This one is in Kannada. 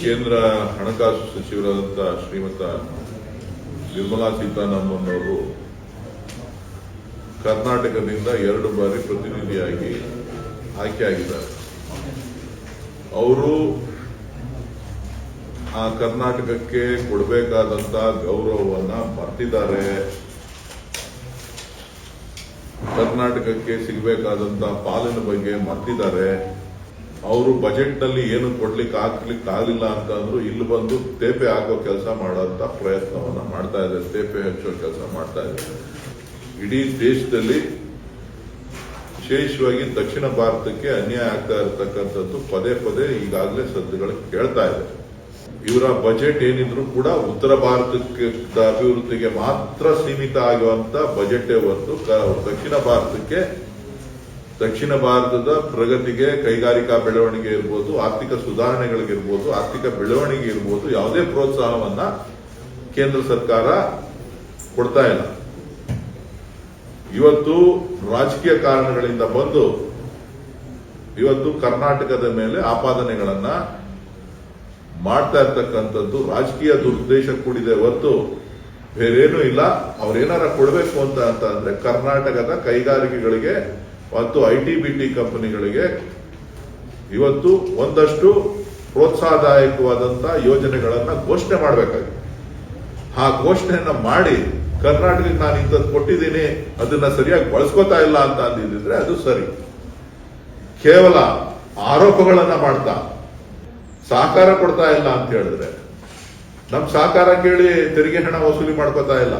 ಕೇಂದ್ರ ಹಣಕಾಸು ಸಚಿವರಾದಂಥ ಶ್ರೀಮತ ನಿರ್ಮಲಾ ಸೀತಾರಾಮನ್ ಅವರು ಕರ್ನಾಟಕದಿಂದ 2 ಬಾರಿ ಪ್ರತಿನಿಧಿಯಾಗಿ ಆಯ್ಕೆಯಾಗಿದ್ದಾರೆ. ಅವರು ಆ ಕರ್ನಾಟಕಕ್ಕೆ ಕೊಡಬೇಕಾದಂತ ಗೌರವವನ್ನ ಮರ್ತಿದ್ದಾರೆ. ಕರ್ನಾಟಕಕ್ಕೆ ಸಿಗಬೇಕಾದಂತ ಪಾಲಿನ ಬಗ್ಗೆ ಮರ್ತಿದ್ದಾರೆ. ಅವರು ಬಜೆಟ್ ನಲ್ಲಿ ಏನು ಕೊಡ್ಲಿಕ್ಕೆ ಆಗ್ಲಿಲ್ಲ ಅಂತ ಅಂದ್ರು ಇಲ್ಲಿ ಬಂದು ತೇಪೆ ಹಾಕೋ ಕೆಲಸ ಮಾಡೋಂತ ಪ್ರಯತ್ನವನ್ನ ಮಾಡ್ತಾ ಇದ್ದಾರೆ, ತೇಪೆ ಹಚ್ಚೋ ಕೆಲಸ ಮಾಡ್ತಾ ಇದ್ದಾರೆ. ಇಡೀ ದೇಶದಲ್ಲಿ ವಿಶೇಷವಾಗಿ ದಕ್ಷಿಣ ಭಾರತಕ್ಕೆ ಅನ್ಯಾಯ ಆಗ್ತಾ ಇರತಕ್ಕಂಥದ್ದು ಪದೇ ಪದೇ ಈಗಾಗಲೇ ಸದ್ದುಗಳು ಕೇಳ್ತಾ ಇದೆ. ಇವರ ಬಜೆಟ್ ಏನಿದ್ರು ಕೂಡ ಉತ್ತರ ಭಾರತಕ್ಕೆ ಅಭಿವೃದ್ಧಿಗೆ ಮಾತ್ರ ಸೀಮಿತ ಆಗುವಂತ ಬಜೆಟ್ ಹೊರತು ದಕ್ಷಿಣ ಭಾರತದ ಪ್ರಗತಿಗೆ, ಕೈಗಾರಿಕಾ ಬೆಳವಣಿಗೆ ಇರ್ಬೋದು, ಆರ್ಥಿಕ ಸುಧಾರಣೆಗಳಿಗಿರ್ಬೋದು, ಆರ್ಥಿಕ ಬೆಳವಣಿಗೆ ಇರ್ಬೋದು, ಯಾವುದೇ ಪ್ರೋತ್ಸಾಹವನ್ನ ಕೇಂದ್ರ ಸರ್ಕಾರ ಕೊಡ್ತಾ ಇಲ್ಲ. ಇವತ್ತು ರಾಜಕೀಯ ಕಾರಣಗಳಿಂದ ಬಂದು ಇವತ್ತು ಕರ್ನಾಟಕದ ಮೇಲೆ ಆಪಾದನೆಗಳನ್ನ ಮಾಡ್ತಾ ಇರ್ತಕ್ಕಂಥದ್ದು ರಾಜಕೀಯ ದುರುದ್ದೇಶ ಕೂಡಿದೆ ಹೊರತು ಬೇರೇನೂ ಇಲ್ಲ. ಅವ್ರೇನಾರ ಕೊಡಬೇಕು ಅಂತ ಅಂದ್ರೆ ಕರ್ನಾಟಕದ ಕೈಗಾರಿಕೆಗಳಿಗೆ ಮತ್ತು ಐಟಿ ಕಂಪನಿಗಳಿಗೆ ಇವತ್ತು ಒಂದಷ್ಟು ಪ್ರೋತ್ಸಾಹದಾಯಕವಾದಂತಹ ಯೋಜನೆಗಳನ್ನ ಘೋಷಣೆ ಮಾಡಬೇಕಾಗಿದೆ. ಆ ಘೋಷಣೆಯನ್ನ ಮಾಡಿ ಕರ್ನಾಟಕಕ್ಕೆ ನಾನು ಇಂಥದ್ದು ಕೊಟ್ಟಿದ್ದೀನಿ, ಅದನ್ನ ಸರಿಯಾಗಿ ಬಳಸ್ಕೋತಾ ಇಲ್ಲ ಅಂತ ಅಂದಿದ್ರೆ ಅದು ಸರಿ. ಕೇವಲ ಆರೋಪಗಳನ್ನ ಮಾಡ್ತಾ ಸಹಕಾರ ಕೊಡ್ತಾ ಇಲ್ಲ ಅಂತ ಹೇಳಿದ್ರೆ, ನಮ್ ಸಹಕಾರ ಕೇಳಿ ತೆರಿಗೆ ಹಣ ವಸೂಲಿ ಮಾಡ್ಕೋತಾ ಇಲ್ಲ.